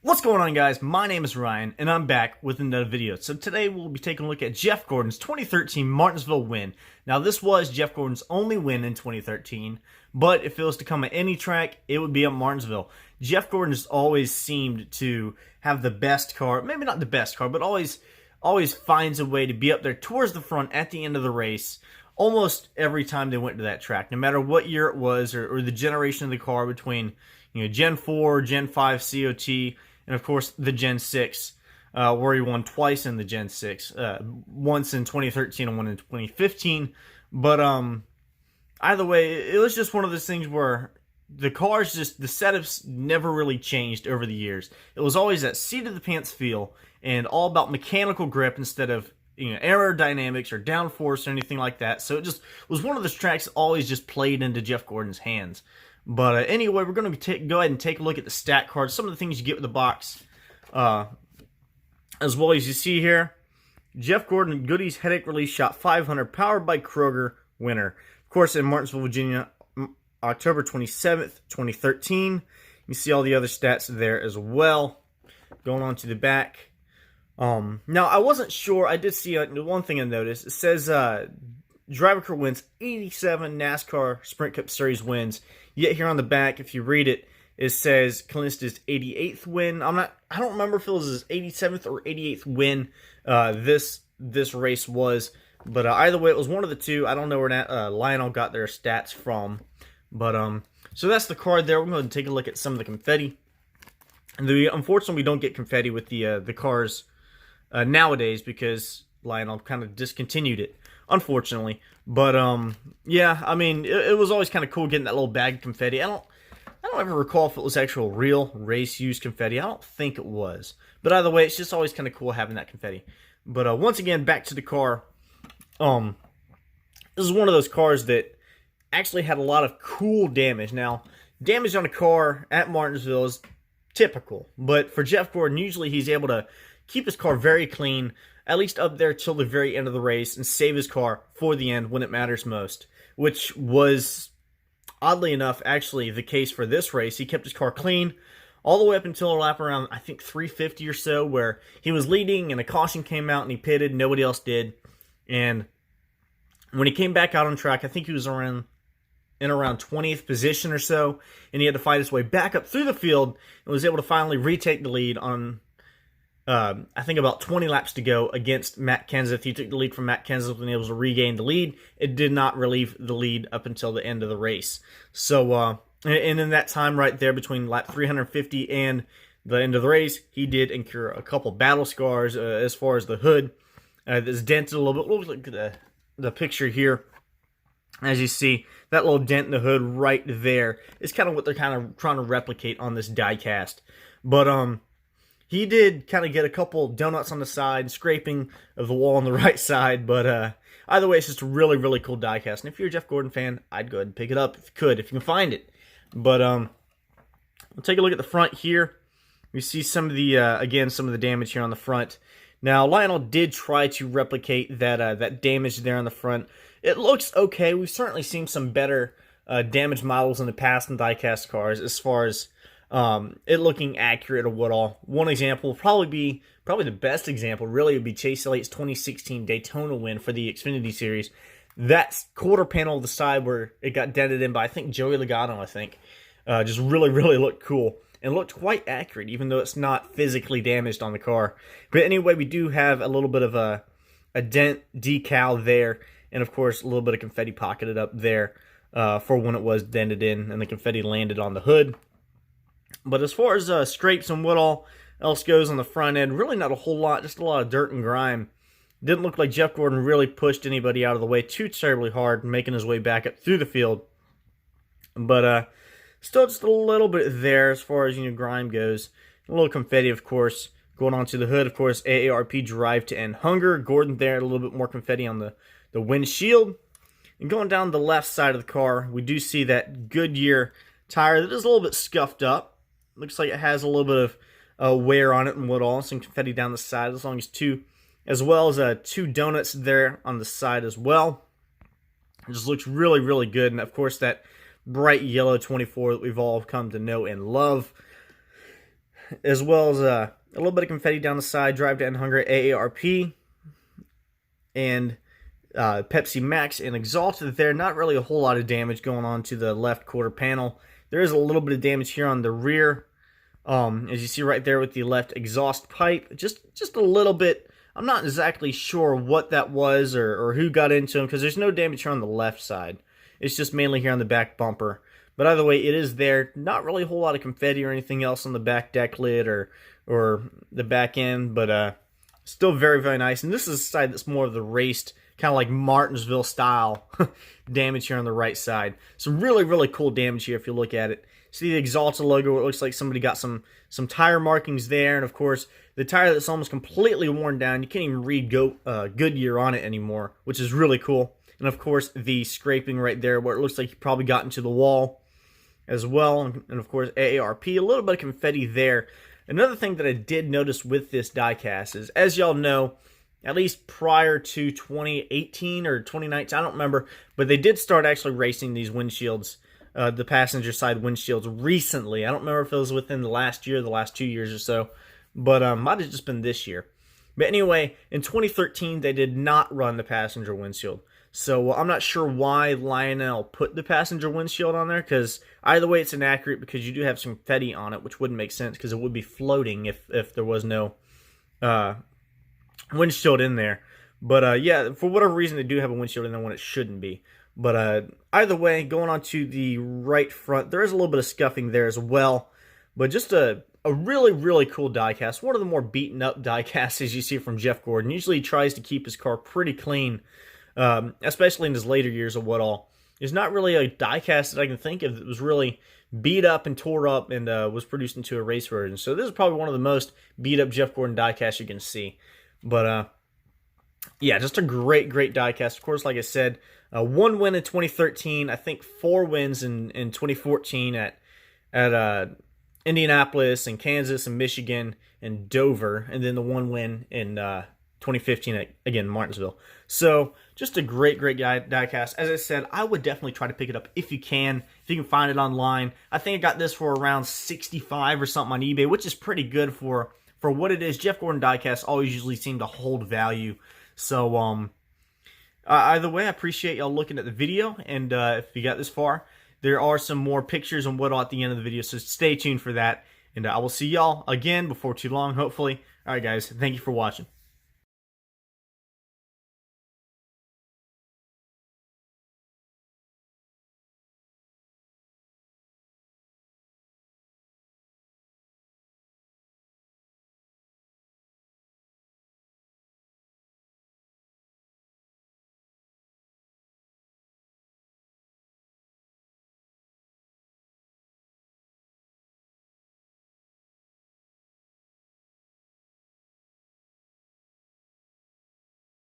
What's going on, guys? My name is Ryan, and I'm back with another video. So today we'll be taking a look at Jeff Gordon's 2013 Martinsville win. Now this was Jeff Gordon's only win in 2013, but if it was to come at any track, it would be at Martinsville. Jeff Gordon has always seemed to have the best car, maybe not the best car, but always finds a way to be up there towards the front at the end of the race almost every time they went to that track, no matter what year it was or the generation of the car between Gen 4, Gen 5 COT, and of course the Gen 6, where he won twice in the Gen 6, once in 2013 and one in 2015. But either way, it was just one of those things where the cars, just the setups never really changed over the years. It was always that seat of the pants feel and all about mechanical grip instead of aerodynamics or downforce or anything like that. So it just was one of those tracks that always just played into Jeff Gordon's hands. But anyway, we're going to go ahead and take a look at the stat cards, some of the things you get with the box. As well as you see here, Jeff Gordon Goody's Headache Release Shot 500, powered by Kroger, winner. Of course, in Martinsville, Virginia, October 27th, 2013. You see all the other stats there as well. Going on to the back. Now, I wasn't sure. I did see one thing I noticed. It says driver crew wins 87 NASCAR Sprint Cup Series wins. Yet here on the back, if you read it, it says Callista's 88th win. I don't remember if it was his 87th or 88th win this race was, but either way, it was one of the two. I don't know where Lionel got their stats from, but so that's the card there. We're going to take a look at some of the confetti. And unfortunately, we don't get confetti with the cars nowadays because Lionel kind of discontinued it, unfortunately. But yeah, I mean, it was always kind of cool getting that little bag of confetti. I don't ever recall if it was actual real race used confetti. I don't think it was, but either way, it's just always kind of cool having that confetti. But once again, back to the car. This is one of those cars that actually had a lot of cool damage. Now, damage on a car at Martinsville is typical, but for Jeff Gordon, usually he's able to keep his car very clean, at least up there till the very end of the race, and save his car for the end when it matters most, which was, oddly enough, actually the case for this race. He kept his car clean all the way up until a lap around, I think, 350 or so, where he was leading and a caution came out and he pitted. Nobody else did. And when he came back out on track, I think he was in around 20th position or so, and he had to fight his way back up through the field and was able to finally retake the lead on I think about 20 laps to go against Matt Kenseth. He took the lead from Matt Kenseth and able to regain the lead. It did not relieve the lead up until the end of the race. So, and in that time right there between lap 350 and the end of the race, he did incur a couple battle scars as far as the hood. That's dented a little bit. Look at the picture here. As you see, that little dent in the hood right there is kind of what they're kind of trying to replicate on this die cast. But, he did kind of get a couple donuts on the side, scraping of the wall on the right side, but either way, it's just a really, really cool diecast. And if you're a Jeff Gordon fan, I'd go ahead and pick it up if you can find it. But we'll take a look at the front here. We see some of the, again, some of the damage here on the front. Now, Lionel did try to replicate that damage there on the front. It looks okay. We've certainly seen some better damaged models in the past in diecast cars as far as it looking accurate or what all. One example will probably the best example really would be Chase Elliott's 2016 Daytona win for the Xfinity Series. That quarter panel of the side where it got dented in by, I think, Joey Logano, just really, really looked cool and looked quite accurate, even though it's not physically damaged on the car. But anyway, we do have a little bit of a dent decal there, and of course, a little bit of confetti pocketed up there for when it was dented in and the confetti landed on the hood. But as far as scrapes and what all else goes on the front end, really not a whole lot, just a lot of dirt and grime. Didn't look like Jeff Gordon really pushed anybody out of the way too terribly hard, making his way back up through the field. But still just a little bit there as far as grime goes. A little confetti, of course, going onto the hood. Of course, AARP Drive to End Hunger. Gordon there, a little bit more confetti on the windshield. And going down the left side of the car, we do see that Goodyear tire that is a little bit scuffed up. Looks like it has a little bit of wear on it and what all. Some confetti down the side, as well as two donuts there on the side as well. It just looks really, really good. And of course, that bright yellow 24 that we've all come to know and love. as well as a little bit of confetti down the side, Drive to End Hunger AARP, and Pepsi Max and Exalted there. Not really a whole lot of damage going on to the left quarter panel. There is a little bit of damage here on the rear, as you see right there with the left exhaust pipe. Just a little bit. I'm not exactly sure what that was or who got into them, because there's no damage here on the left side. It's just mainly here on the back bumper. But either way, it is there. Not really a whole lot of confetti or anything else on the back deck lid or the back end, but still very, very nice. And this is the side that's more of the raced, kind of like Martinsville style damage here on the right side. Some really, really cool damage here if you look at it. See the Exalta logo, it looks like somebody got some tire markings there, and of course, the tire that's almost completely worn down. You can't even read Goodyear on it anymore, which is really cool. And of course, the scraping right there, where it looks like you probably got into the wall as well. And of course, AARP, a little bit of confetti there. Another thing that I did notice with this diecast is, as y'all know, at least prior to 2018 or 2019, I don't remember, but they did start actually racing these windshields, the passenger side windshields, recently. I don't remember if it was within the last year, the last 2 years or so, but might have just been this year. But anyway, in 2013, they did not run the passenger windshield. So I'm not sure why Lionel put the passenger windshield on there, because either way it's inaccurate, because you do have some confetti on it, which wouldn't make sense because it would be floating if there was no windshield in there. But yeah, for whatever reason, they do have a windshield in there when it shouldn't be. But either way, going on to the right front, there is a little bit of scuffing there as well. But just a really, really cool diecast. One of the more beaten up diecasts as you see from Jeff Gordon. Usually he tries to keep his car pretty clean, especially in his later years of what all. There's not really a diecast that I can think of that was really beat up and tore up and was produced into a race version. So this is probably one of the most beat up Jeff Gordon diecasts you can see. But yeah, just a great, great diecast. Of course, like I said, 1 win in 2013. I think 4 wins in 2014 at Indianapolis and Kansas and Michigan and Dover, and then the 1 win in 2015 at, again, Martinsville. So just a great, great diecast. As I said, I would definitely try to pick it up if you can find it online. I think I got this for around $65 or something on eBay, which is pretty good for what it is. Jeff Gordon diecasts always usually seem to hold value. So either way, I appreciate y'all looking at the video, and if you got this far, there are some more pictures and whatnot at the end of the video, so stay tuned for that, and I will see y'all again before too long, hopefully. Alright guys, thank you for watching.